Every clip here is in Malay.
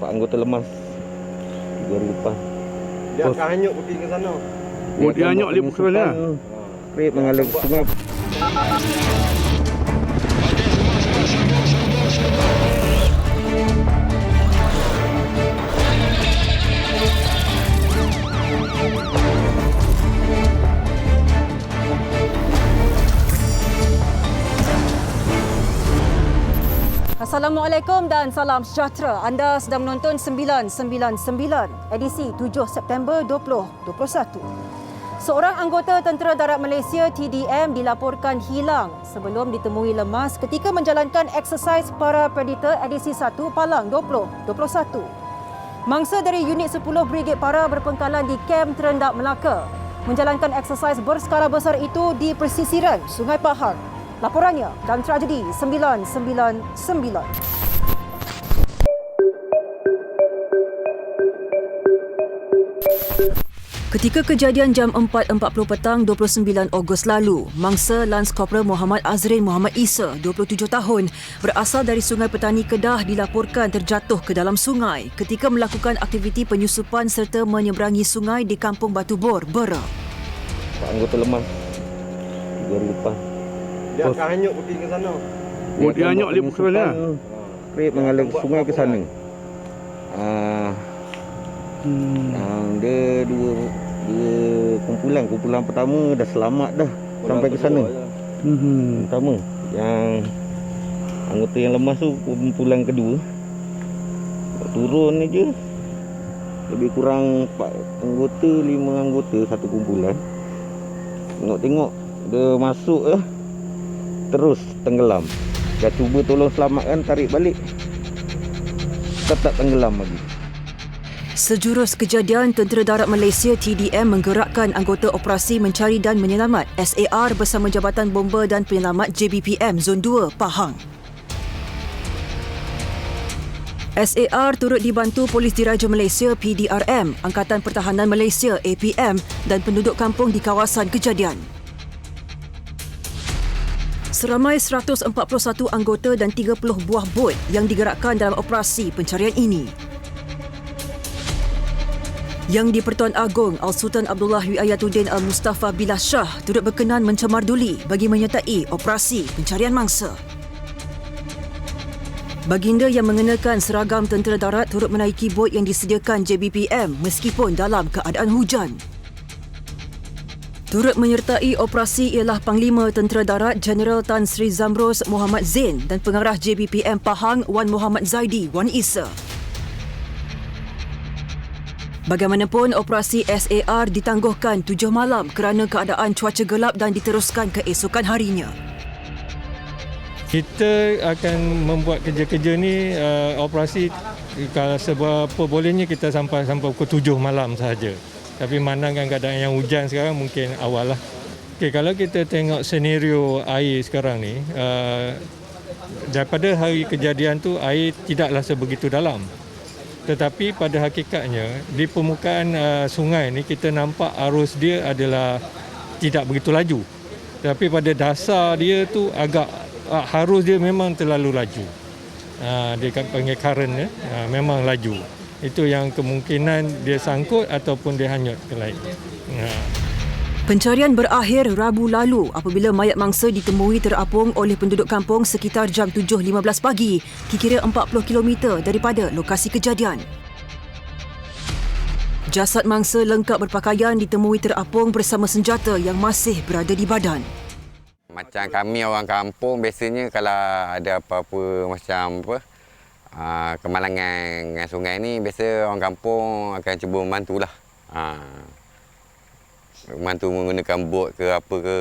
Pak anggota lemas 3 hari lepas. Dia akan hanyut pergi ke sana. Oh, dia hanyut dia ke sana. Krip mengalir ke sungai. Assalamualaikum dan salam sejahtera. Anda sedang menonton 999 edisi 7 September 2021. Seorang anggota Tentera Darat Malaysia TDM dilaporkan hilang sebelum ditemui lemas ketika menjalankan eksersis para predator edisi 1 Palang 2021. Mangsa dari unit 10 Brigade Para berpengkalan di Kem Terendak Melaka menjalankan eksersis berskala besar itu di persisiran Sungai Pahang. Laporannya dalam tragedi 999. Ketika kejadian jam 4.40 petang 29 Ogos lalu, mangsa Lance Corporal Muhammad Azrin Muhammad Isa, 27 tahun, berasal dari Sungai Petani Kedah dilaporkan terjatuh ke dalam sungai ketika melakukan aktiviti penyusupan serta menyeberangi sungai di Kampung Batu Bor, Bera. Pak anggota lemas 3 hari lepas. Dia akan hanyut pergi ke sana. Oh, dia hanyut dia ke sana. Krip mengalir ke sungai ke sana. Dia dua kumpulan pertama dah selamat dah sampai ke sana. Pertama yang anggota yang lemas tu kumpulan kedua turun aja lebih kurang 4 anggota 5 anggota satu kumpulan. Tengok dia masuk terus tenggelam. Dah cuba tolong selamatkan, tarik balik, tetap tenggelam lagi. Sejurus kejadian, Tentera Darat Malaysia TDM menggerakkan anggota operasi mencari dan menyelamat SAR bersama Jabatan Bomba dan Penyelamat JBPM Zon 2 Pahang. SAR turut dibantu Polis Diraja Malaysia PDRM, Angkatan Pertahanan Malaysia APM dan penduduk kampung di kawasan kejadian. Seramai 141 anggota dan 30 buah bot yang digerakkan dalam operasi pencarian ini. Yang di-Pertuan Agong Al-Sultan Abdullah Wiayatuddin Al-Mustafa Billah Shah turut berkenan mencemarduli bagi menyertai operasi pencarian mangsa. Baginda yang mengenakan seragam tentera darat turut menaiki bot yang disediakan JBPM meskipun dalam keadaan hujan. Turut menyertai operasi ialah Panglima Tentera Darat Jeneral Tan Sri Zamros Muhammad Zain dan Pengarah JBPM Pahang Wan Muhammad Zaidi Wan Isa. Bagaimanapun, operasi SAR ditangguhkan 7 malam kerana keadaan cuaca gelap dan diteruskan keesokan harinya. Kita akan membuat kerja-kerja ni operasi kalau seberapa bolehnya kita sampai pukul 7 malam sahaja. Tapi memandangkan keadaan yang hujan sekarang mungkin awal lah. Okay, kalau kita tengok senario air sekarang ni, daripada hari kejadian tu air tidaklah sebegitu dalam. Tetapi pada hakikatnya di permukaan sungai ni kita nampak arus dia adalah tidak begitu laju. Tapi pada dasar dia tu agak arus dia memang terlalu laju. Dia panggil current memang laju. Itu yang kemungkinan dia sangkut ataupun dia hanyut ke laut. Pencarian berakhir Rabu lalu apabila mayat mangsa ditemui terapung oleh penduduk kampung sekitar jam 7.15 pagi, kira 40 km daripada lokasi kejadian. Jasad mangsa lengkap berpakaian ditemui terapung bersama senjata yang masih berada di badan. Macam kami orang kampung biasanya kalau ada apa-apa macam kemalangan dengan sungai ni, biasa orang kampung akan cuba membantulah. Membantu menggunakan bot ke apa ke.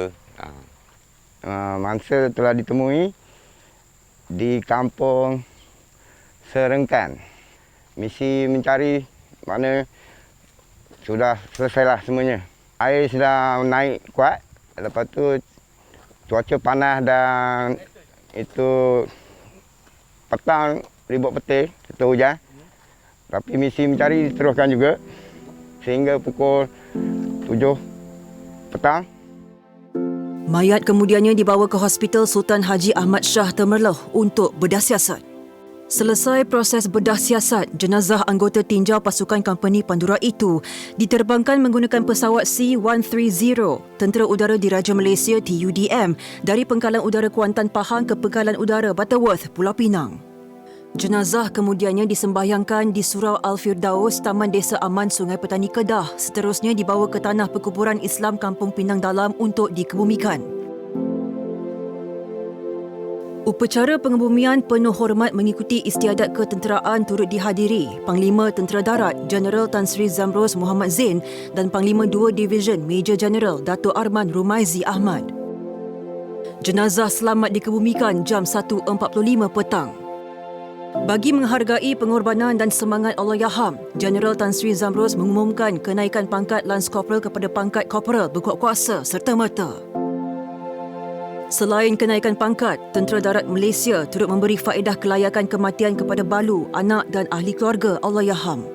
Mangsa telah ditemui di kampung Serengkan. Misi mencari mana sudah selesailah semuanya. Air sedang naik kuat. Lepas tu cuaca panas dan itu petang ribut petir, serta hujan. Tapi misi mencari diteruskan juga sehingga pukul 7 petang. Mayat kemudiannya dibawa ke Hospital Sultan Haji Ahmad Shah Temerloh untuk berdasiasat. Selesai proses bedah siasat, jenazah anggota tinjau pasukan company Pandura itu diterbangkan menggunakan pesawat C-130 Tentera Udara Diraja Malaysia TUDM dari Pangkalan Udara Kuantan Pahang ke Pangkalan Udara Butterworth, Pulau Pinang. Jenazah kemudiannya disembahyangkan di Surau Al-Firdaus, Taman Desa Aman Sungai Petani Kedah, seterusnya dibawa ke Tanah Perkuburan Islam Kampung Pinang Dalam untuk dikebumikan. Upacara pengebumian penuh hormat mengikuti istiadat ketenteraan turut dihadiri Panglima Tentera Darat Jeneral Tan Sri Zamros Muhammad Zain dan Panglima 2 Division Major Jeneral Dato' Arman Rumaizi Ahmad. Jenazah selamat dikebumikan jam 1.45 petang. Bagi menghargai pengorbanan dan semangat Allahyarham, Jeneral Tan Sri Zamros mengumumkan kenaikan pangkat Lance Corporal kepada pangkat Corporal berkuat kuasa serta-merta. Selain kenaikan pangkat, Tentera Darat Malaysia turut memberi faedah kelayakan kematian kepada balu, anak dan ahli keluarga Allahyarham.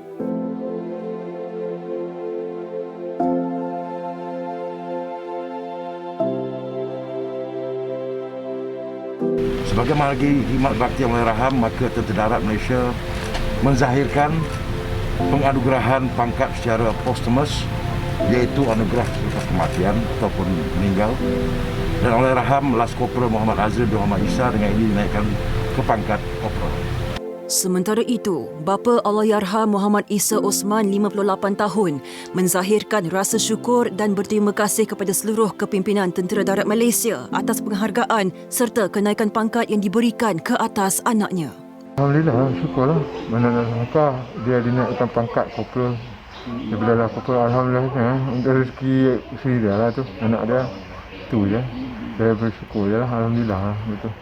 Sebagai margi khidmat bakti Allahyarham, maka Tentera Darat Malaysia menzahirkan penganugerahan pangkat secara posthumous, iaitu anugerah selepas kematian ataupun meninggal. Dan Allahyarham Lance Corporal Muhammad Azril bin Muhammad Isa dengan ini dinaikkan ke pangkat Corporal. Sementara itu, bapa Allahyarham Muhammad Isa Osman 58 tahun menzahirkan rasa syukur dan berterima kasih kepada seluruh kepimpinan Tentera Darat Malaysia atas penghargaan serta kenaikan pangkat yang diberikan ke atas anaknya. Alhamdulillah, syukurlah. Mana nak sangka dia dinaikkan pangkat Corporal. Daripada lah Corporal, alhamdulillah. Untuk rezeki isteri dia lah tu, anak dia. Itu je. Saya bersyukur je lah. Alhamdulillah. Betul.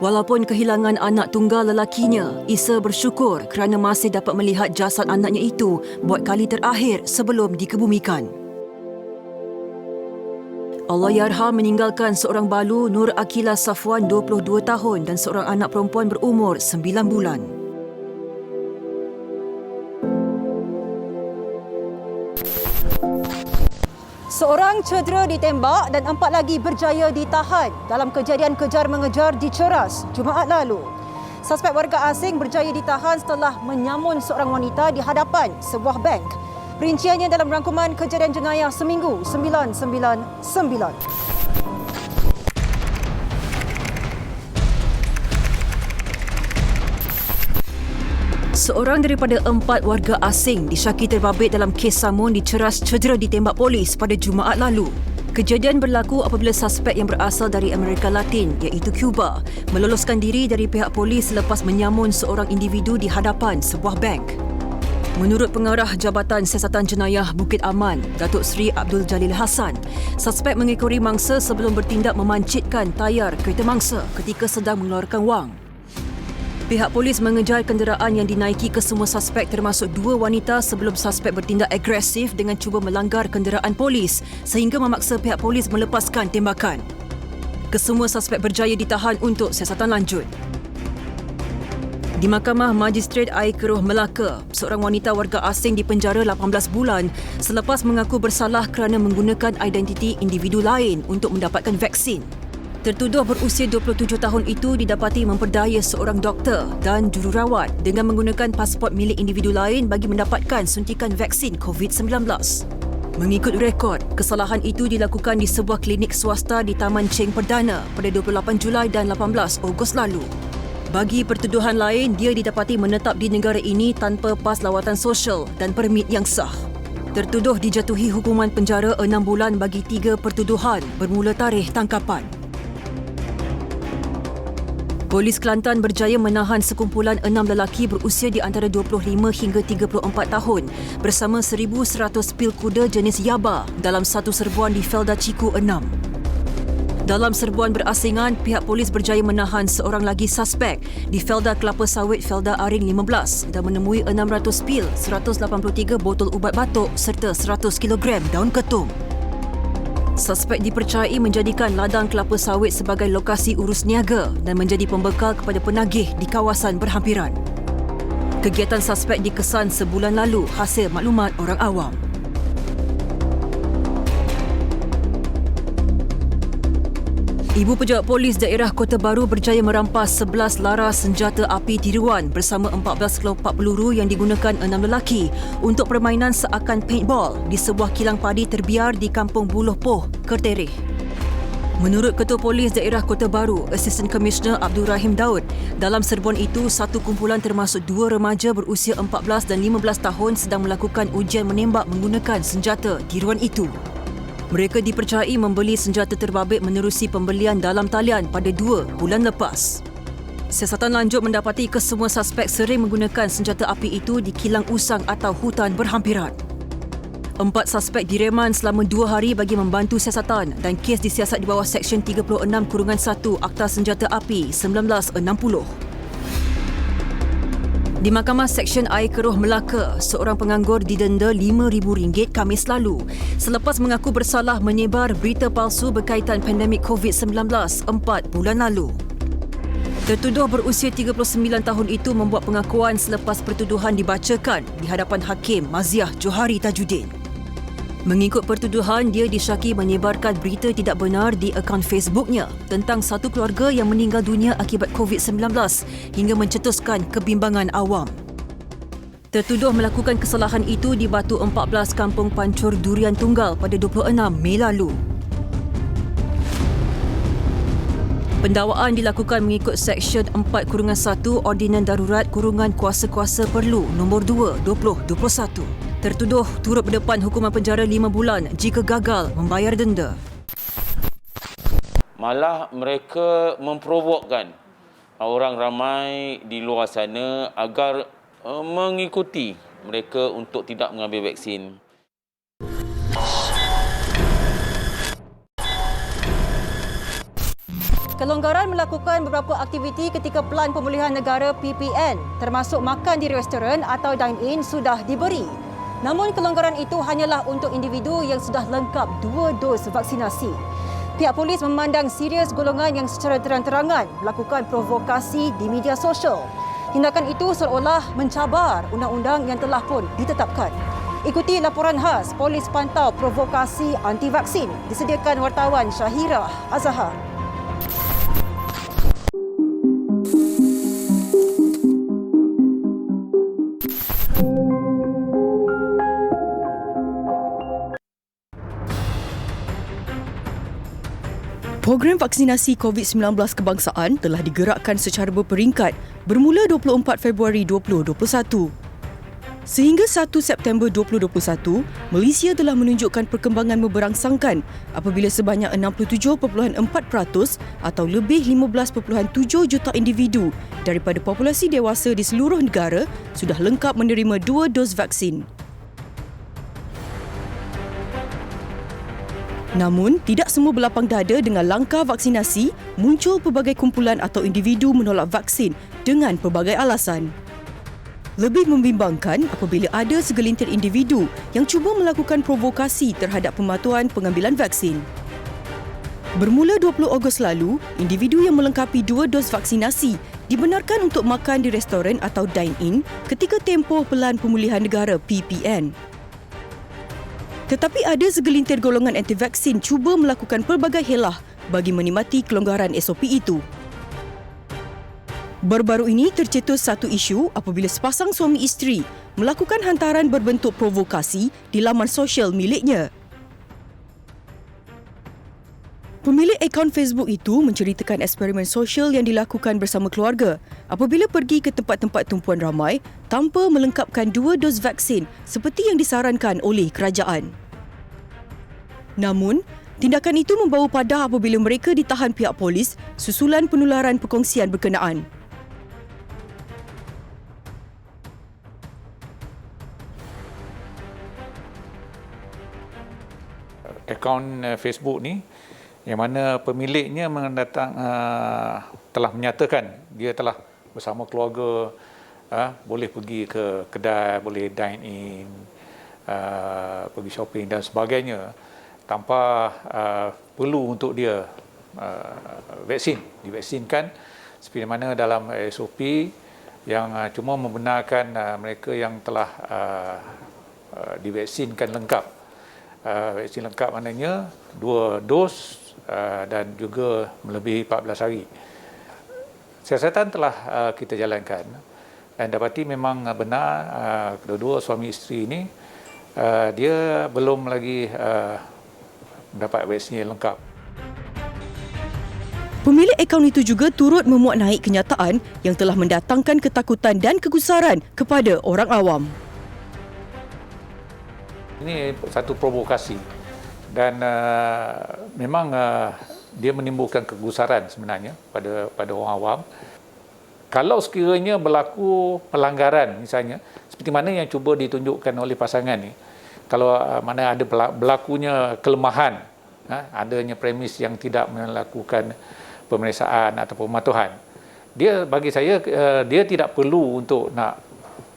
Walaupun kehilangan anak tunggal lelakinya, Isa bersyukur kerana masih dapat melihat jasad anaknya itu buat kali terakhir sebelum dikebumikan. Allahyarham meninggalkan seorang balu Nur Akila Safwan 22 tahun dan seorang anak perempuan berumur 9 bulan. Seorang cedera ditembak dan 4 lagi berjaya ditahan dalam kejadian kejar-mengejar di Ceras Jumaat lalu. Suspek warga asing berjaya ditahan setelah menyamun seorang wanita di hadapan sebuah bank. Perinciannya dalam rangkuman kejadian jenayah seminggu 999. Seorang daripada 4 warga asing disyaki terbabit dalam kes samun di Ceras cedera ditembak polis pada Jumaat lalu. Kejadian berlaku apabila suspek yang berasal dari Amerika Latin iaitu Cuba meloloskan diri dari pihak polis selepas menyamun seorang individu di hadapan sebuah bank. Menurut Pengarah Jabatan Siasatan Jenayah Bukit Aman, Datuk Seri Abdul Jalil Hassan, suspek mengekori mangsa sebelum bertindak memancitkan tayar kereta mangsa ketika sedang mengeluarkan wang. Pihak polis mengejar kenderaan yang dinaiki kesemua suspek termasuk 2 wanita sebelum suspek bertindak agresif dengan cuba melanggar kenderaan polis sehingga memaksa pihak polis melepaskan tembakan. Kesemua suspek berjaya ditahan untuk siasatan lanjut. Di Mahkamah Magistrate Air Keruh Melaka, seorang wanita warga asing dipenjara 18 bulan selepas mengaku bersalah kerana menggunakan identiti individu lain untuk mendapatkan vaksin. Tertuduh berusia 27 tahun itu didapati memperdaya seorang doktor dan jururawat dengan menggunakan pasport milik individu lain bagi mendapatkan suntikan vaksin COVID-19. Mengikut rekod, kesalahan itu dilakukan di sebuah klinik swasta di Taman Cheng Perdana pada 28 Julai dan 18 Ogos lalu. Bagi pertuduhan lain, dia didapati menetap di negara ini tanpa pas lawatan sosial dan permit yang sah. Tertuduh dijatuhi hukuman penjara 6 bulan bagi 3 pertuduhan bermula tarikh tangkapan. Polis Kelantan berjaya menahan sekumpulan 6 lelaki berusia di antara 25 hingga 34 tahun bersama 1,100 pil kuda jenis Yaba dalam satu serbuan di Felda Ciku 6. Dalam serbuan berasingan, pihak polis berjaya menahan seorang lagi suspek di Felda Kelapa Sawit Felda Aring 15 dan menemui 600 pil, 183 botol ubat batuk serta 100 kg daun ketum. Suspek dipercayai menjadikan ladang kelapa sawit sebagai lokasi urus niaga dan menjadi pembekal kepada penagih di kawasan berhampiran. Kegiatan suspek dikesan sebulan lalu hasil maklumat orang awam. Ibu Pejabat Polis Daerah Kota Baru berjaya merampas 11 laras senjata api tiruan bersama 14 kelopak peluru yang digunakan 6 lelaki untuk permainan seakan paintball di sebuah kilang padi terbiar di Kampung Buluh Poh, Kertereh. Menurut Ketua Polis Daerah Kota Baru, Assistant Commissioner Abdul Rahim Daud, dalam serbuan itu satu kumpulan termasuk 2 remaja berusia 14 dan 15 tahun sedang melakukan ujian menembak menggunakan senjata tiruan itu. Mereka dipercayai membeli senjata terbabit menerusi pembelian dalam talian pada 2 bulan lepas. Siasatan lanjut mendapati kesemua suspek sering menggunakan senjata api itu di kilang usang atau hutan berhampiran. 4 suspek direman selama 2 hari bagi membantu siasatan dan kes disiasat di bawah Seksyen 36-1 Akta Senjata Api 1960. Di Mahkamah Seksyen Air Keruh Melaka, seorang penganggur didenda RM5,000 Khamis lalu selepas mengaku bersalah menyebar berita palsu berkaitan pandemik COVID-19 4 bulan lalu. Tertuduh berusia 39 tahun itu membuat pengakuan selepas pertuduhan dibacakan di hadapan Hakim Maziah Johari Tajuddin. Mengikut pertuduhan, dia disyaki menyebarkan berita tidak benar di akaun Facebooknya tentang satu keluarga yang meninggal dunia akibat COVID-19 hingga mencetuskan kebimbangan awam. Tertuduh melakukan kesalahan itu di Batu 14 Kampung Pancur Durian Tunggal pada 26 Mei lalu. Pendakwaan dilakukan mengikut Seksyen 4-1 Ordinan Darurat Kuasa-Kuasa Perlu nombor 2 2021. Tertuduh turut berdepan hukuman penjara 5 bulan jika gagal membayar denda. Malah mereka memprovokkan orang ramai di luar sana agar mengikuti mereka untuk tidak mengambil vaksin. Kelonggaran melakukan beberapa aktiviti ketika Pelan Pemulihan Negara PPN termasuk makan di restoran atau dine-in sudah diberi. Namun kelonggaran itu hanyalah untuk individu yang sudah lengkap 2 dos vaksinasi. Pihak polis memandang serius golongan yang secara terang-terangan melakukan provokasi di media sosial. Tindakan itu seolah mencabar undang-undang yang telah pun ditetapkan. Ikuti laporan khas Polis Pantau Provokasi Anti-Vaksin disediakan wartawan Syahira Azhar. Program vaksinasi COVID-19 kebangsaan telah digerakkan secara berperingkat bermula 24 Februari 2021. Sehingga 1 September 2021, Malaysia telah menunjukkan perkembangan memberangsangkan apabila sebanyak 67.4% atau lebih 15.7 juta individu daripada populasi dewasa di seluruh negara sudah lengkap menerima 2 dos vaksin. Namun, tidak semua berlapang dada dengan langkah vaksinasi, muncul pelbagai kumpulan atau individu menolak vaksin dengan pelbagai alasan. Lebih membimbangkan apabila ada segelintir individu yang cuba melakukan provokasi terhadap pematuhan pengambilan vaksin. Bermula 20 Ogos lalu, individu yang melengkapi 2 dos vaksinasi dibenarkan untuk makan di restoran atau dine-in ketika tempoh Pelan Pemulihan Negara PPN. Tetapi ada segelintir golongan anti-vaksin cuba melakukan pelbagai helah bagi menikmati kelonggaran SOP itu. Baru-baru ini tercetus satu isu apabila sepasang suami isteri melakukan hantaran berbentuk provokasi di laman sosial miliknya. Pemilik akaun Facebook itu menceritakan eksperimen sosial yang dilakukan bersama keluarga apabila pergi ke tempat-tempat tumpuan ramai tanpa melengkapkan 2 dos vaksin seperti yang disarankan oleh kerajaan. Namun, tindakan itu membawa padah apabila mereka ditahan pihak polis susulan penularan perkongsian berkenaan. Akaun Facebook ni yang mana pemiliknya telah menyatakan dia telah bersama keluarga boleh pergi ke kedai, boleh dine in, pergi shopping dan sebagainya tanpa perlu untuk dia divaksinkan seperti mana dalam SOP yang cuma membenarkan mereka yang telah divaksinkan lengkap. Vaksin lengkap maknanya 2 dos dan juga melebihi 14 hari. Siasatan telah kita jalankan dan dapati memang benar kedua-dua suami isteri ini dia belum lagi mendapat vaksin yang lengkap. Pemilik akaun itu juga turut memuat naik kenyataan yang telah mendatangkan ketakutan dan kegusaran kepada orang awam. Ini satu provokasi dan memang dia menimbulkan kegusaran sebenarnya pada orang awam. Kalau sekiranya berlaku pelanggaran misalnya seperti mana yang cuba ditunjukkan oleh pasangan ni, kalau mana ada berlakunya kelemahan, adanya premis yang tidak melakukan pemeriksaan atau pematuhan, dia bagi saya dia tidak perlu untuk nak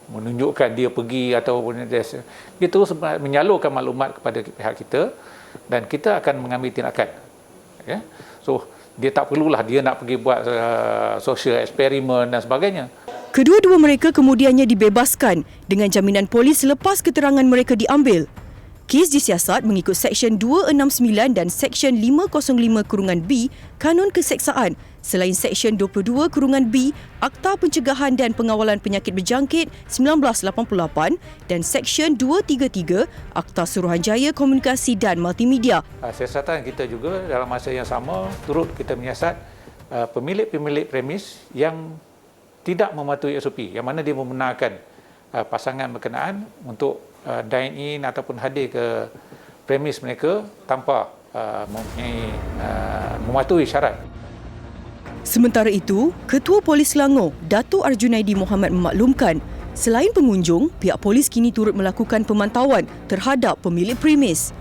menunjukkan dia pergi ataupun dia terus menyalurkan maklumat kepada pihak kita dan kita akan mengambil tindakan. Ya? So dia tak perlulah dia nak pergi buat social eksperimen dan sebagainya. Kedua-dua mereka kemudiannya dibebaskan dengan jaminan polis selepas keterangan mereka diambil. Kes disiasat mengikut Seksyen 269 dan Seksyen 505-B Kanun Keseksaan selain Seksyen 22-B Akta Pencegahan dan Pengawalan Penyakit Berjangkit 1988 dan Seksyen 233 Akta Suruhanjaya Komunikasi dan Multimedia. Siasatan kita juga dalam masa yang sama turut kita menyiasat pemilik-pemilik premis yang tidak mematuhi SOP, yang mana dia membenarkan pasangan berkenaan untuk dine in ataupun hadir ke premis mereka tanpa mematuhi syarat. Sementara itu, Ketua Polis Selangor, Datuk Arjunaidi Mohamad memaklumkan, selain pengunjung, pihak polis kini turut melakukan pemantauan terhadap pemilik premis.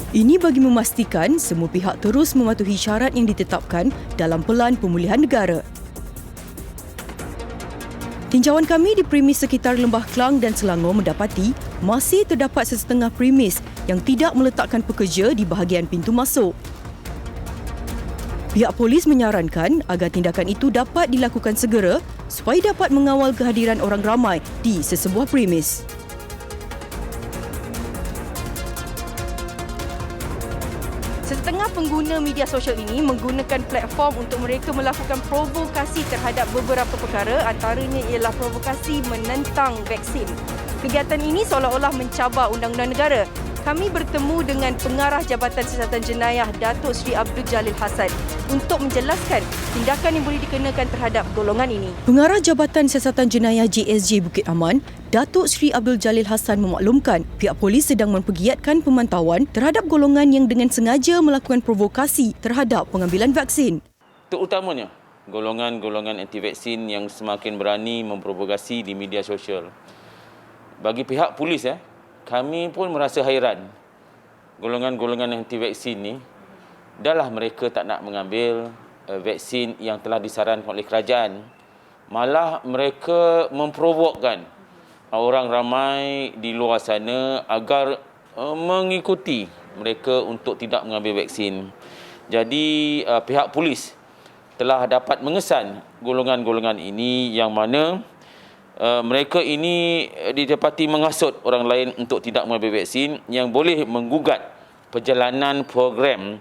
Ini bagi memastikan semua pihak terus mematuhi syarat yang ditetapkan dalam Pelan Pemulihan Negara. Tinjauan kami di premis sekitar Lembah Klang dan Selangor mendapati masih terdapat sesetengah premis yang tidak meletakkan pekerja di bahagian pintu masuk. Pihak polis menyarankan agar tindakan itu dapat dilakukan segera supaya dapat mengawal kehadiran orang ramai di sesebuah premis. Setengah pengguna media sosial ini menggunakan platform untuk mereka melakukan provokasi terhadap beberapa perkara, antaranya ialah provokasi menentang vaksin. Kegiatan ini seolah-olah mencabar undang-undang negara. Kami bertemu dengan Pengarah Jabatan Siasatan Jenayah Datuk Seri Abdul Jalil Hassan untuk menjelaskan tindakan yang boleh dikenakan terhadap golongan ini. Pengarah Jabatan Siasatan Jenayah JSJ Bukit Aman, Datuk Seri Abdul Jalil Hassan memaklumkan pihak polis sedang mempergiatkan pemantauan terhadap golongan yang dengan sengaja melakukan provokasi terhadap pengambilan vaksin. Terutamanya golongan-golongan anti vaksin yang semakin berani memprovokasi di media sosial. Bagi pihak polis kami pun merasa hairan. Golongan-golongan anti vaksin ni dahlah mereka tak nak mengambil vaksin yang telah disarankan oleh kerajaan. Malah mereka memprovokkan orang ramai di luar sana agar mengikuti mereka untuk tidak mengambil vaksin. Jadi pihak polis telah dapat mengesan golongan-golongan ini yang mana mereka ini didapati menghasut orang lain untuk tidak mengambil vaksin yang boleh menggugat perjalanan program.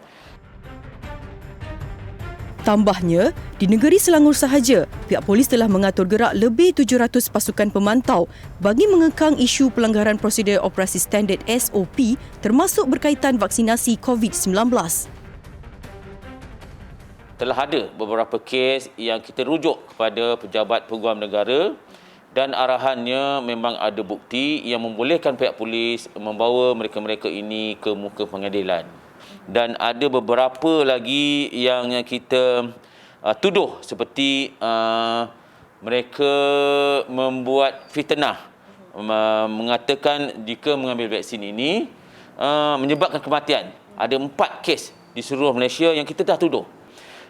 Tambahnya, di negeri Selangor sahaja, pihak polis telah mengatur gerak lebih 700 pasukan pemantau bagi mengekang isu pelanggaran prosedur operasi standard SOP termasuk berkaitan vaksinasi COVID-19. Telah ada beberapa kes yang kita rujuk kepada pejabat peguam negara dan arahannya memang ada bukti yang membolehkan pihak polis membawa mereka-mereka ini ke muka pengadilan. Dan ada beberapa lagi yang kita tuduh seperti mereka membuat fitnah, mengatakan jika mengambil vaksin ini menyebabkan kematian. Ada 4 kes di seluruh Malaysia yang kita dah tuduh.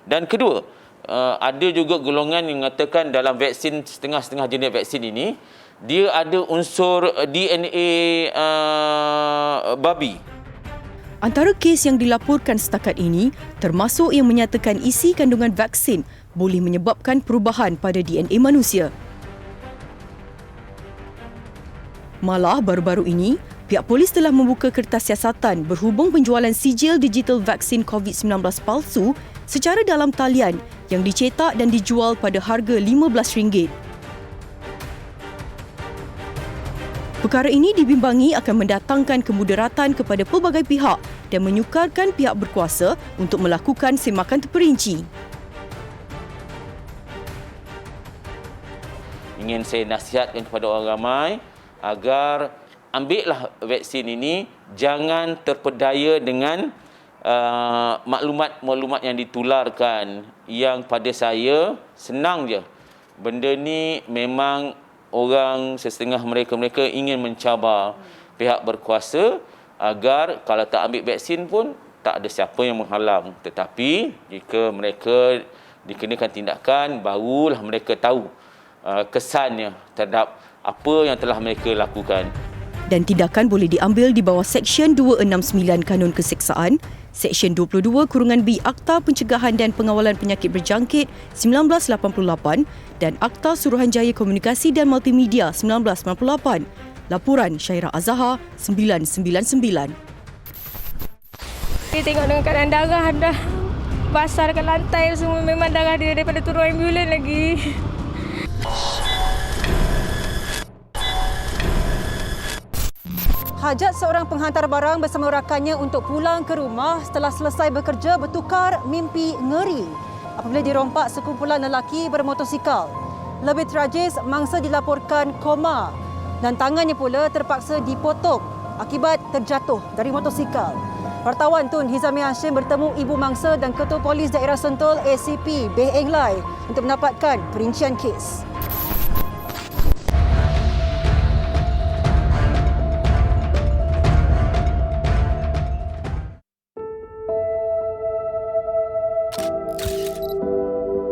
Dan kedua, ada juga golongan yang mengatakan dalam vaksin, setengah-setengah jenis vaksin ini, dia ada unsur DNA babi. Antara kes yang dilaporkan setakat ini termasuk yang menyatakan isi kandungan vaksin boleh menyebabkan perubahan pada DNA manusia. Malah baru-baru ini, Pihak polis telah membuka kertas siasatan berhubung penjualan sijil digital vaksin COVID-19 palsu secara dalam talian yang dicetak dan dijual pada harga RM15. Perkara ini dibimbangi akan mendatangkan kemudaratan kepada pelbagai pihak dan menyukarkan pihak berkuasa untuk melakukan semakan terperinci. Ingin saya nasihatkan kepada orang ramai agar ambillah vaksin ini, jangan terpedaya dengan maklumat-maklumat yang ditularkan yang pada saya senang je. Benda ni memang orang setengah mereka ingin mencabar pihak berkuasa agar kalau tak ambil vaksin pun tak ada siapa yang menghalang. Tetapi jika mereka dikenakan tindakan, barulah mereka tahu kesannya terhadap apa yang telah mereka lakukan. Dan tindakan boleh diambil di bawah Seksyen 269 Kanun Keseksaan, Seksyen 22(B) Akta Pencegahan dan Pengawalan Penyakit Berjangkit 1988 dan Akta Suruhanjaya Komunikasi dan Multimedia 1998. Laporan Syairah Azhar 999. Dia tengok dengan keadaan darah dah basah dekat lantai semua, memang darah dia daripada turun ambulan lagi. Hajat seorang penghantar barang bersama rakannya untuk pulang ke rumah setelah selesai bekerja bertukar mimpi ngeri apabila dirompak sekumpulan lelaki bermotosikal. Lebih tragis, mangsa dilaporkan koma dan tangannya pula terpaksa dipotong akibat terjatuh dari motosikal. Wartawan Tun Hizami Hashim bertemu ibu mangsa dan Ketua Polis Daerah Sentul ACP Beh Eng Lai untuk mendapatkan perincian kes.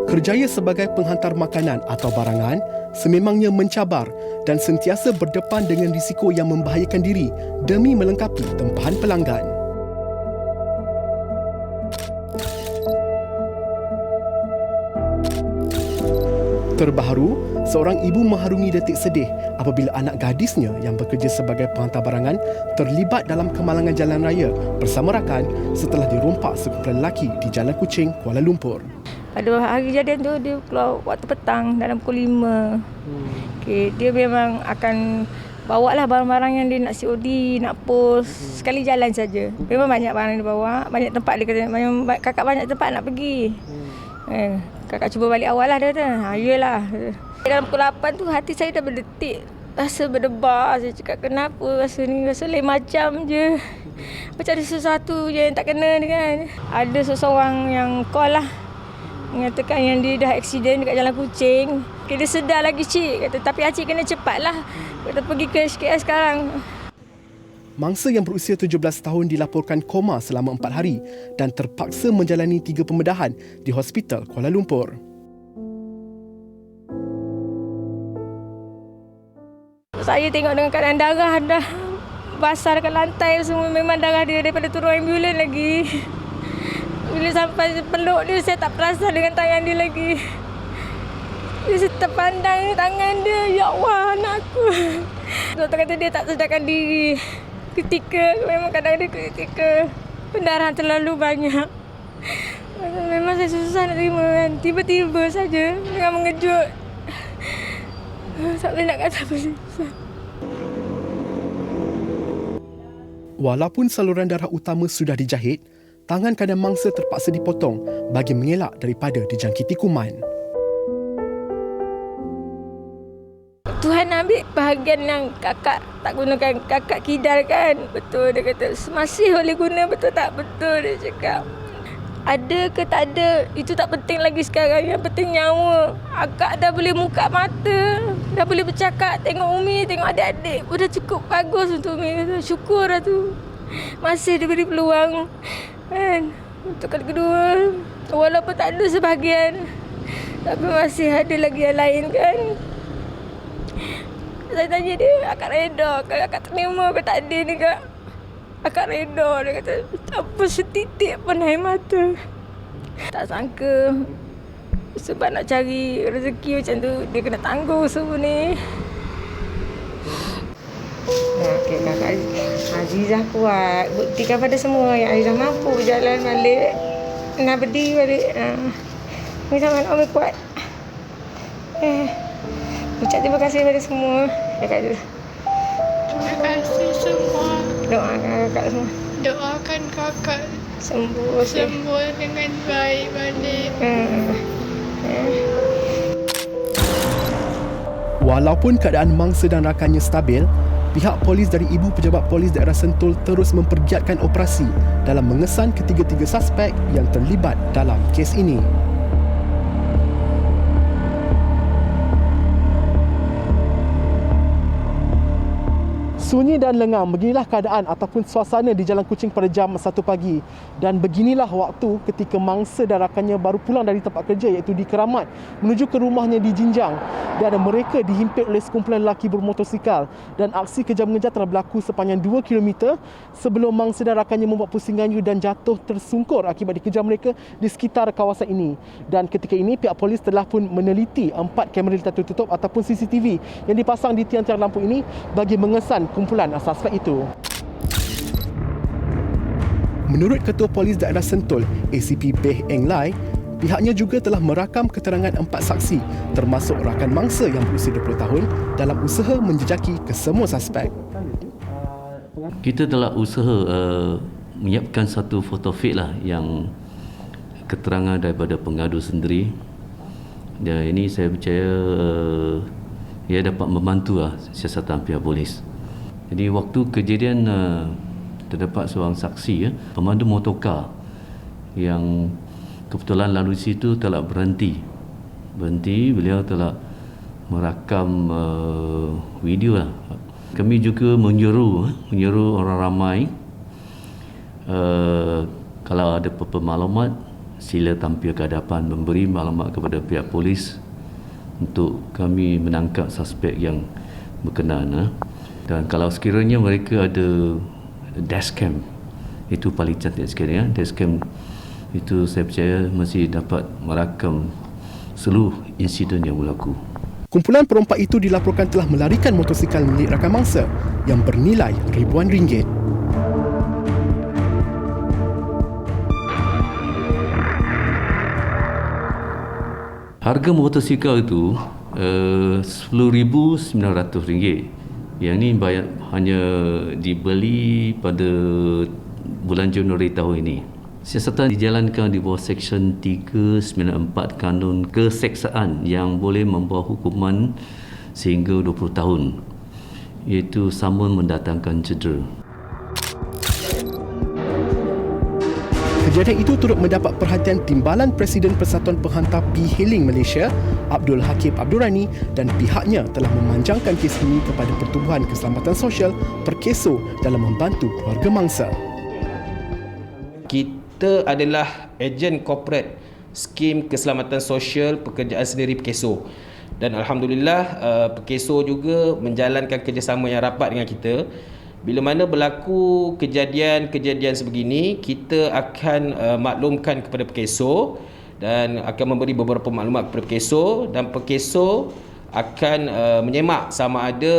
Kerjaya sebagai penghantar makanan atau barangan sememangnya mencabar dan sentiasa berdepan dengan risiko yang membahayakan diri demi melengkapi tempahan pelanggan. Terbaru, seorang ibu mengharungi detik sedih apabila anak gadisnya yang bekerja sebagai penghantar barangan terlibat dalam kemalangan jalan raya bersama rakan setelah dirompak sekumpulan lelaki di Jalan Kuching, Kuala Lumpur. Pada hari kejadian tu dia keluar waktu petang dalam pukul 5. Okay, dia memang akan bawa lah barang-barang yang dia nak COD, nak post sekali jalan saja. Memang banyak barang yang dia bawa, banyak tempat dia kata, kakak banyak tempat nak pergi. Kakak cuba balik awal lah dia kata. Yelah. Dalam pukul 8 tu hati saya dah berdetik. Rasa berdebar. Saya cakap kenapa rasa ni, rasa lain macam je. Macam ada sesuatu je yang tak kena ni kan. Ada seseorang yang call lah, mengatakan yang dia dah aksiden dekat Jalan Kuching. Dia sedar lagi cik, kata tapi acik kena cepatlah. Kita pergi ke SKS sekarang. Mangsa yang berusia 17 tahun dilaporkan koma selama 4 hari dan terpaksa menjalani 3 pembedahan di Hospital Kuala Lumpur. Saya tengok dengan keadaan darah dah basah dekat lantai semua, memang darah dia daripada turun ambulan lagi. Bila sampai peluk dia, saya tak perasan dengan tangan dia lagi. Saya terpandang tangan dia, ya Allah anakku. Doktor kata dia tak sedarkan diri. Memang kadang dia ketika pendarahan terlalu banyak. Memang saya susah nak terima kan. Tiba-tiba saja dengan mengejut. Tak boleh nak kata apa. Walaupun saluran darah utama sudah dijahit, tangan kanan mangsa terpaksa dipotong bagi mengelak daripada dijangkiti kuman. Tuhan ambil bahagian yang kakak tak gunakan, kakak kidal kan. Betul dia kata, masih boleh guna, betul tak? Betul dia cakap. Ada ke tak ada, itu tak penting lagi sekarang. Yang penting nyawa. Akak dah boleh buka mata, dah boleh bercakap, tengok Umi, tengok adik-adik. Dah cukup bagus untuk Umi. Syukur lah tu. Masih diberi peluang. Kan? Untuk kali kedua, walaupun tak ada sebahagian, tapi masih ada lagi yang lain kan. Saya tanya dia, akak reda ke? Akak terima ke tak ada ni kak? Akak reda, dia kata, tanpa setitik pun air mata. Tak sangka sebab nak cari rezeki macam tu, dia kena tanggung semua ni. Okey kakak. Azizah kuat. Buktikan pada semua yang Azizah mampu jalan balik. Nak berdiri balik. Azizah mana Umi kuat. Ucap terima kasih kepada semua. Terima kasih semua. Doakan kakak semua. Doakan kakak sembuh dengan baik balik. Walaupun keadaan mangsa dan rakannya stabil, pihak polis dari Ibu Pejabat Polis Daerah Sentul terus mempergiatkan operasi dalam mengesan ketiga-tiga suspek yang terlibat dalam kes ini. Sunyi dan lengang, beginilah keadaan ataupun suasana di Jalan Kuching pada jam 1 pagi. Dan beginilah waktu ketika mangsa dan rakannya baru pulang dari tempat kerja iaitu di Keramat menuju ke rumahnya di Jinjang. Dan mereka dihimpit oleh sekumpulan lelaki bermotosikal. Dan aksi kejar-mengejar telah berlaku sepanjang 2 km sebelum mangsa dan rakannya membuat pusing ganyu dan jatuh tersungkur akibat dikejar mereka di sekitar kawasan ini. Dan ketika ini pihak polis telah pun meneliti 4 kamera tertutup ataupun CCTV yang dipasang di tiang-tiang lampu ini bagi mengesan kumpulan suspek itu. Menurut Ketua Polis Daerah Sentul, ACP Beh Eng Lai, pihaknya juga telah merakam keterangan 4 saksi termasuk rakan mangsa yang berusia 20 tahun dalam usaha menjejaki kesemua suspek. Kita telah usaha menyiapkan satu foto fake lah yang keterangan daripada pengadu sendiri. Dan ini saya percaya ia dapat membantu siasatan pihak polis. Jadi waktu kejadian terdapat seorang saksi, pemandu motorkar yang kebetulan lalu di situ telah berhenti. Beliau telah merakam video lah. Kami juga menyuruh orang ramai kalau ada apa-apa maklumat sila tampil ke hadapan memberi maklumat kepada pihak polis untuk kami menangkap suspek yang berkenaan. Dan kalau sekiranya mereka ada dashcam, itu paling cantik sekali. Dashcam itu saya percaya masih dapat merakam seluruh insiden yang berlaku. Kumpulan perompak itu dilaporkan telah melarikan motosikal milik rakan mangsa yang bernilai ribuan ringgit. Harga motosikal itu RM10,900. Yang ini hanya dibeli pada bulan Januari tahun ini. Siasatan dijalankan di bawah Seksyen 394 Kanun Keseksaan yang boleh membawa hukuman sehingga 20 tahun, iaitu samun mendatangkan cedera. Kejadian itu turut mendapat perhatian Timbalan Presiden Persatuan Penghantar P-Hailing Malaysia, Abdul Hakim Abdul Rani, dan pihaknya telah memanjangkan kes ini kepada Pertubuhan Keselamatan Sosial Perkeso dalam membantu keluarga mangsa. Kita adalah ejen korporat skim keselamatan sosial pekerjaan sendiri Perkeso. Dan Alhamdulillah Perkeso juga menjalankan kerjasama yang rapat dengan kita. Bila mana berlaku kejadian-kejadian sebegini, kita akan maklumkan kepada Perkeso dan akan memberi beberapa maklumat kepada Perkeso, dan Perkeso akan menyemak sama ada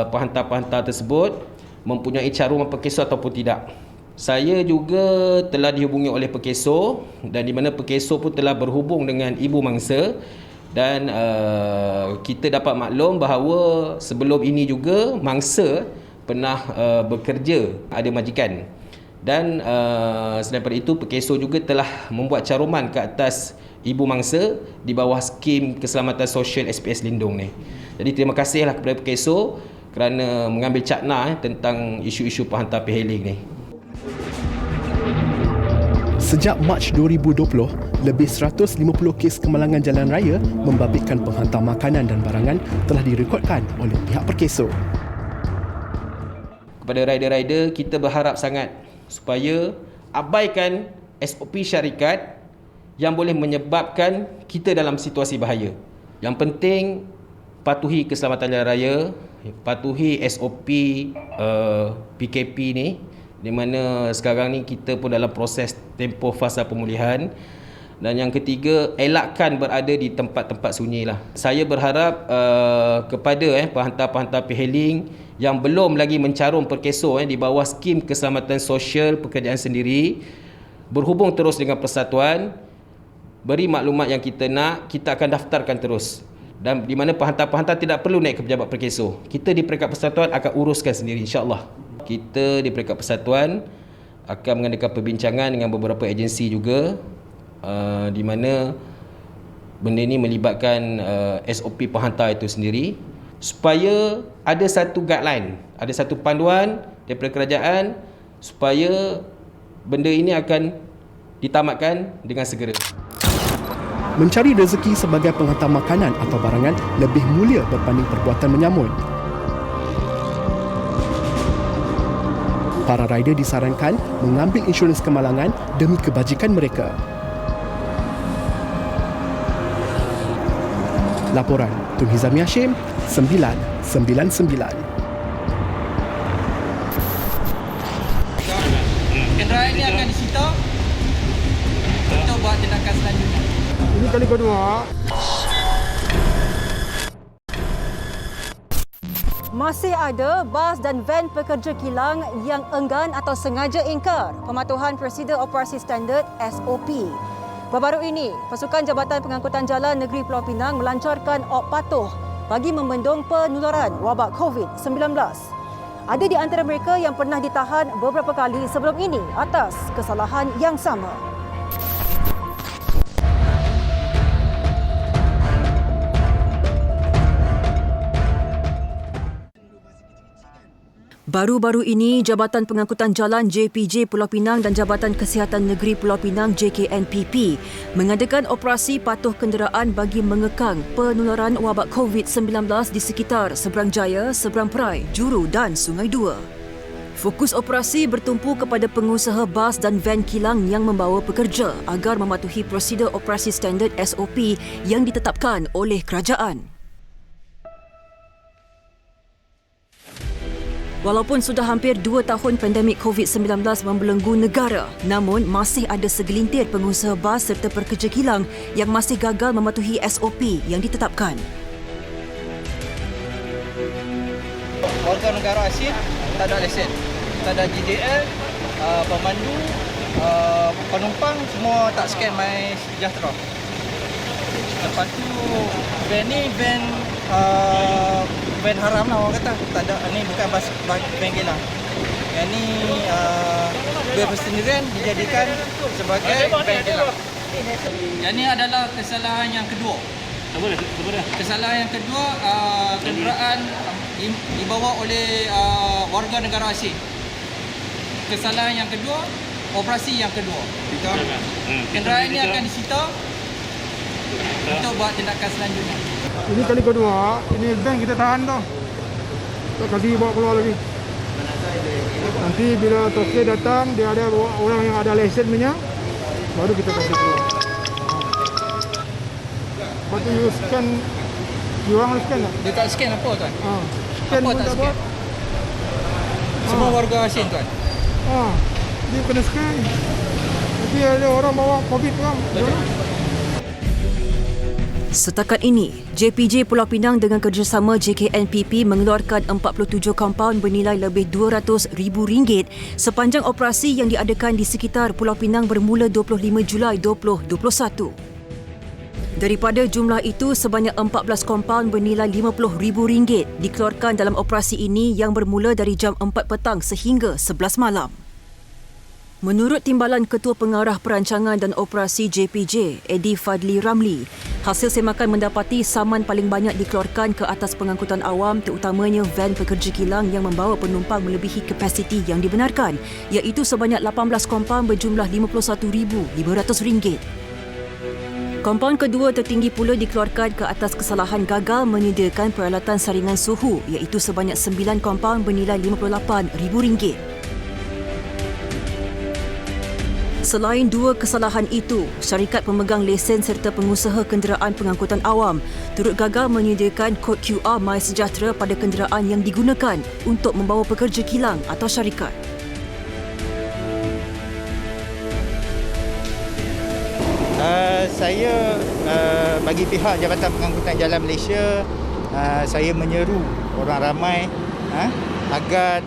penghantar-penghantar tersebut mempunyai caruman Perkeso ataupun tidak. Saya juga telah dihubungi oleh Perkeso, dan di mana Perkeso pun telah berhubung dengan ibu mangsa, dan kita dapat maklum bahawa sebelum ini juga mangsa pernah bekerja, ada majikan. Dan selain daripada itu, Perkeso juga telah membuat caruman ke atas ibu mangsa di bawah skim keselamatan sosial SPS Lindung ni. Jadi terima kasihlah kepada Perkeso kerana mengambil cakna tentang isu-isu penghantar P-Hailing ni. Sejak Mac 2020, lebih 150 kes kemalangan jalan raya membabitkan penghantar makanan dan barangan telah direkodkan oleh pihak Perkeso. Kepada rider-rider, kita berharap sangat supaya abaikan SOP syarikat yang boleh menyebabkan kita dalam situasi bahaya. Yang penting, patuhi keselamatan jalan raya, patuhi SOP PKP ni, di mana sekarang ni kita pun dalam proses tempoh fasa pemulihan. Dan yang ketiga, elakkan berada di tempat-tempat sunyi lah. Saya berharap kepada penghantar-penghantar P-Hailing yang belum lagi mencarum perkeso di bawah skim keselamatan sosial pekerjaan sendiri, berhubung terus dengan persatuan, beri maklumat yang kita nak, kita akan daftarkan terus. Dan di mana penghantar-penghantar tidak perlu naik ke pejabat perkeso. Kita di Peringkat Persatuan akan uruskan sendiri, insya-Allah. Kita di Peringkat Persatuan akan mengadakan perbincangan dengan beberapa agensi juga, di mana benda ini melibatkan SOP penghantar itu sendiri, supaya ada satu guideline, ada satu panduan daripada kerajaan supaya benda ini akan ditamatkan dengan segera. Mencari rezeki sebagai penghantar makanan atau barangan lebih mulia berbanding perbuatan menyamun. Para rider disarankan mengambil insurans kemalangan demi kebajikan mereka. Laporan Tun Hizami Hashim, 999. Kenderaan ini akan disita untuk buat tindakan selanjutnya. Ini kali kedua. Masih ada bas dan van pekerja kilang yang enggan atau sengaja ingkar pematuhan Prosedur Operasi Standard SOP. Baru-baru ini, Pasukan Jabatan Pengangkutan Jalan Negeri Pulau Pinang melancarkan op patuh bagi membendung penularan wabak COVID-19. Ada di antara mereka yang pernah ditahan beberapa kali sebelum ini atas kesalahan yang sama. Baru-baru ini, Jabatan Pengangkutan Jalan JPJ Pulau Pinang dan Jabatan Kesihatan Negeri Pulau Pinang JKNPP mengadakan operasi patuh kenderaan bagi mengekang penularan wabak COVID-19 di sekitar Seberang Jaya, Seberang Perai, Juru dan Sungai Dua. Fokus operasi bertumpu kepada pengusaha bas dan van kilang yang membawa pekerja agar mematuhi Prosedur Operasi Standard SOP yang ditetapkan oleh kerajaan. Walaupun sudah hampir 2 tahun pandemik COVID-19 membelenggu negara, namun masih ada segelintir pengusaha bas serta pekerja kilang yang masih gagal mematuhi SOP yang ditetapkan. Warga negara asing tak ada lesen, tak ada GJL, pemandu, penumpang semua tak scan My Sejahtera. Lepas tu van ni van haram lah orang kata. Tak ada, ni bukan bas van kilang. Yang ni van persendirian dijadikan sebagai van kilang. Yang ni adalah kesalahan yang kedua. Kesalahan yang kedua, kenderaan dibawa oleh warga negara asing. Kesalahan yang kedua, operasi yang kedua. Kenderaan ini akan disita untuk buat tindakan selanjutnya. Ini kali kedua, ini van kita tahan dah. Tak kasih bawa keluar lagi. Nanti bila Tosle datang, dia ada orang yang ada lesen punya, baru kita kasih keluar. Lepas tu you scan, you orang scan tak? Dia tak scan apa tuan? Scan apa pun tak tak scan? buat. Semua warga asing tuan? Dia kena scan. Nanti ada orang bawa COVID kan? Setakat ini, JPJ Pulau Pinang dengan kerjasama JKNPP mengeluarkan 47 kompaun bernilai lebih RM200,000 sepanjang operasi yang diadakan di sekitar Pulau Pinang bermula 25 Julai 2021. Daripada jumlah itu, sebanyak 14 kompaun bernilai RM50,000 dikeluarkan dalam operasi ini yang bermula dari jam 4 petang sehingga 11 malam. Menurut Timbalan Ketua Pengarah Perancangan dan Operasi JPJ, Eddie Fadli Ramli, hasil semakan mendapati saman paling banyak dikeluarkan ke atas pengangkutan awam, terutamanya van pekerja kilang yang membawa penumpang melebihi kapasiti yang dibenarkan, iaitu sebanyak 18 kompaun berjumlah RM51,500. Kompaun kedua tertinggi pula dikeluarkan ke atas kesalahan gagal menyediakan peralatan saringan suhu, iaitu sebanyak 9 kompaun bernilai RM58,000. Selain dua kesalahan itu, syarikat pemegang lesen serta pengusaha kenderaan pengangkutan awam turut gagal menyediakan kod QR My Sejahtera pada kenderaan yang digunakan untuk membawa pekerja kilang atau syarikat. Saya bagi pihak Jabatan Pengangkutan Jalan Malaysia, saya menyeru orang ramai agar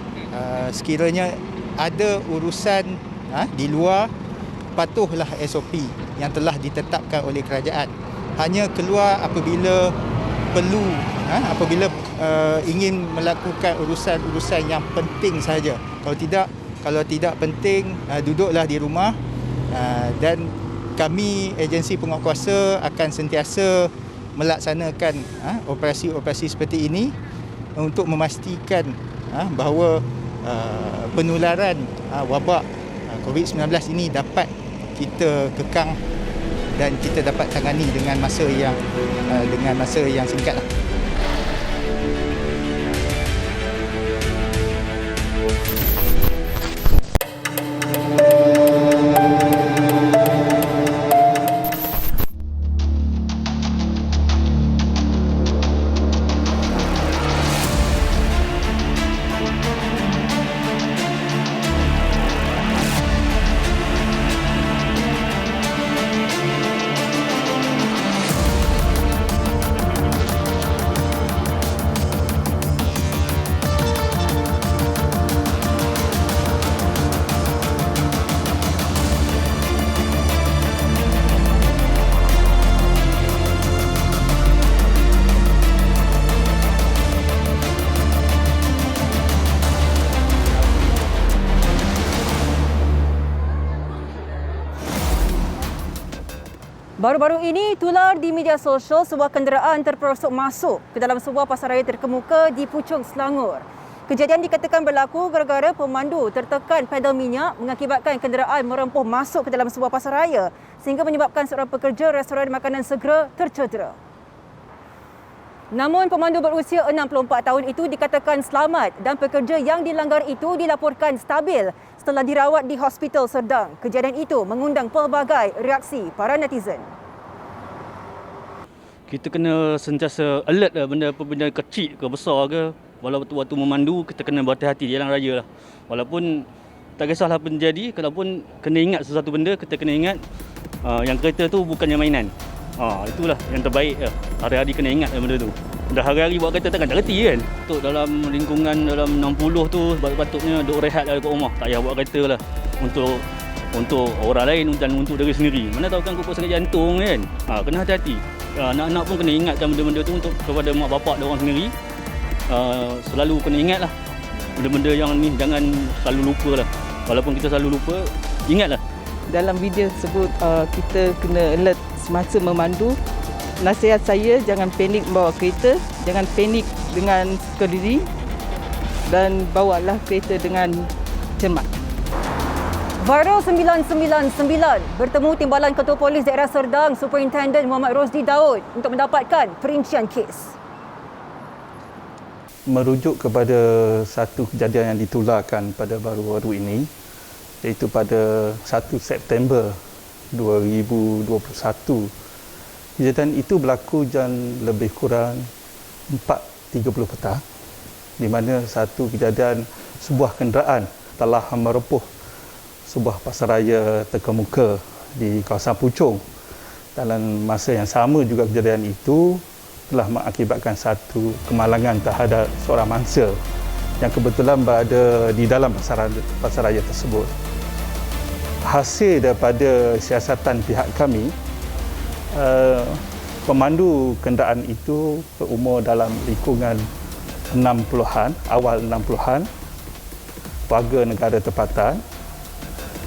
sekiranya ada urusan di luar, patuhlah SOP yang telah ditetapkan oleh kerajaan. Hanya keluar apabila perlu, apabila ingin melakukan urusan-urusan yang penting sahaja. Kalau tidak penting, duduklah di rumah. Dan kami agensi penguatkuasa akan sentiasa melaksanakan operasi-operasi seperti ini untuk memastikan bahawa penularan wabak COVID-19 ini dapat kita kekang dan kita dapat tangani dengan masa yang singkat. Baru-baru ini tular di media sosial sebuah kenderaan terperosok masuk ke dalam sebuah pasaraya terkemuka di Puchong, Selangor. Kejadian dikatakan berlaku gara-gara pemandu tertekan pedal minyak mengakibatkan kenderaan merempuh masuk ke dalam sebuah pasaraya sehingga menyebabkan seorang pekerja restoran makanan segera tercedera. Namun pemandu berusia 64 tahun itu dikatakan selamat dan pekerja yang dilanggar itu dilaporkan stabil setelah dirawat di Hospital Serdang. Kejadian itu mengundang pelbagai reaksi para netizen. Kita kena sentiasa alert lah, benda kecil ke besar ke. Walaupun waktu memandu, kita kena berhati-hati di jalan raya lah. Walaupun tak kisahlah apa terjadi, kalaupun kena ingat sesuatu benda, kita kena ingat yang kereta tu bukannya mainan. Itulah yang terbaik lah. Hari-hari kena ingat benda tu. Dah hari-hari buat kereta takkan tak reti kan. Untuk dalam lingkungan dalam 60 tu patutnya duduk rehat lah dekat rumah. Tak payah buat kereta lah. Untuk orang lain dan untuk diri sendiri. Mana tahu kan kokok sakit jantung kan. Kena hati-hati. Anak-anak pun kena ingatkan benda-benda tu untuk kepada mak bapak dia orang sendiri. Selalu kena ingat lah. Benda-benda yang ni jangan selalu lupa lah. Walaupun kita selalu lupa, ingatlah. Dalam video tersebut kita kena alert semasa memandu. Nasihat saya, jangan panik membawa kereta, jangan panik dengan suka diri dan bawalah kereta dengan cermat. Viral 999 bertemu Timbalan Ketua Polis Daerah Serdang Superintendent Muhammad Rosdi Daud untuk mendapatkan perincian kes. Merujuk kepada satu kejadian yang ditularkan pada baru-baru ini, iaitu pada 1 September 2021. Kejadian itu berlaku jam lebih kurang 4.30 petang, di mana satu kejadian sebuah kenderaan telah merempuh sebuah pasaraya terkemuka di kawasan Puchong. Dalam masa yang sama juga kejadian itu telah mengakibatkan satu kemalangan terhadap seorang mangsa yang kebetulan berada di dalam pasaraya tersebut. Hasil daripada siasatan pihak kami, pemandu kenderaan itu berumur dalam lingkungan 60-an, awal 60-an, warga negara tempatan.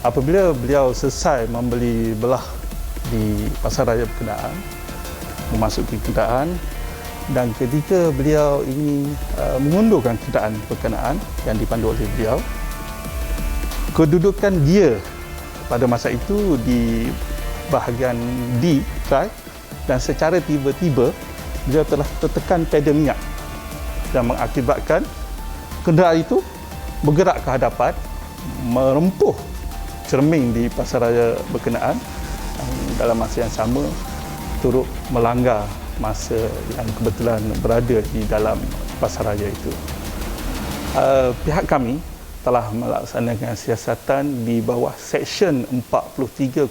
Apabila beliau selesai membeli belah di pasaraya berkenaan, memasuki kenderaan, dan ketika beliau ingin mengundurkan kenderaan berkenaan yang dipandu oleh beliau, kedudukan dia pada masa itu di bahagian D drive, dan secara tiba-tiba dia telah tertekan pedal minyak dan mengakibatkan kenderaan itu bergerak ke hadapan, merempuh cermin di pasaraya berkenaan. Dalam masa yang sama turut melanggar masa yang kebetulan berada di dalam pasaraya itu. Pihak kami telah melaksanakan siasatan di bawah Seksyen 43-1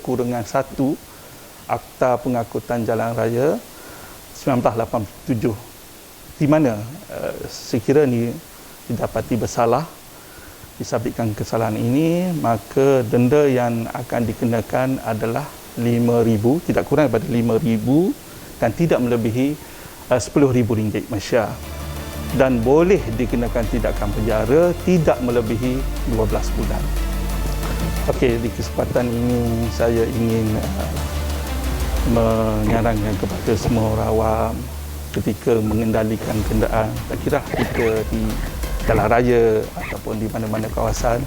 Akta Pengangkutan Jalan Raya 1987, di mana sekiranya didapati bersalah disabitkan kesalahan ini, maka denda yang akan dikenakan adalah RM5,000, tidak kurang daripada RM5,000 dan tidak melebihi RM10,000 Malaysia, dan boleh dikenakan tindakan penjara tidak melebihi 12 bulan. Okey, di kesempatan ini saya ingin menyarankan kepada semua orang awam ketika mengendalikan kenderaan, tak kira kita di jalan raya ataupun di mana-mana kawasan,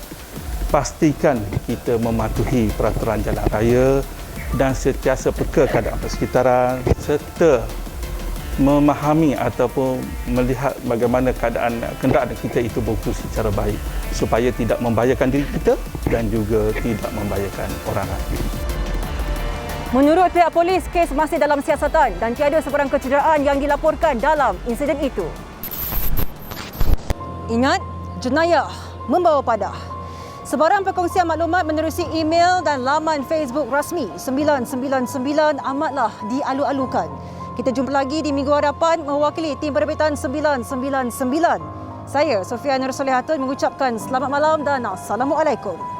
pastikan kita mematuhi peraturan jalan raya dan sentiasa peka keadaan persekitaran serta memahami ataupun melihat bagaimana keadaan kenderaan kita itu berfungsi secara baik supaya tidak membahayakan diri kita dan juga tidak membahayakan orang lain. Menurut pihak polis, kes masih dalam siasatan dan tiada sebarang kecederaan yang dilaporkan dalam insiden itu. Ingat, jenayah membawa padah. Sebarang perkongsian maklumat menerusi email dan laman Facebook rasmi 999 amatlah dialu-alukan. Kita jumpa lagi di minggu hadapan mewakili tim penerbitan 999. Saya, Sofia Nur Solehatun mengucapkan selamat malam dan Assalamualaikum.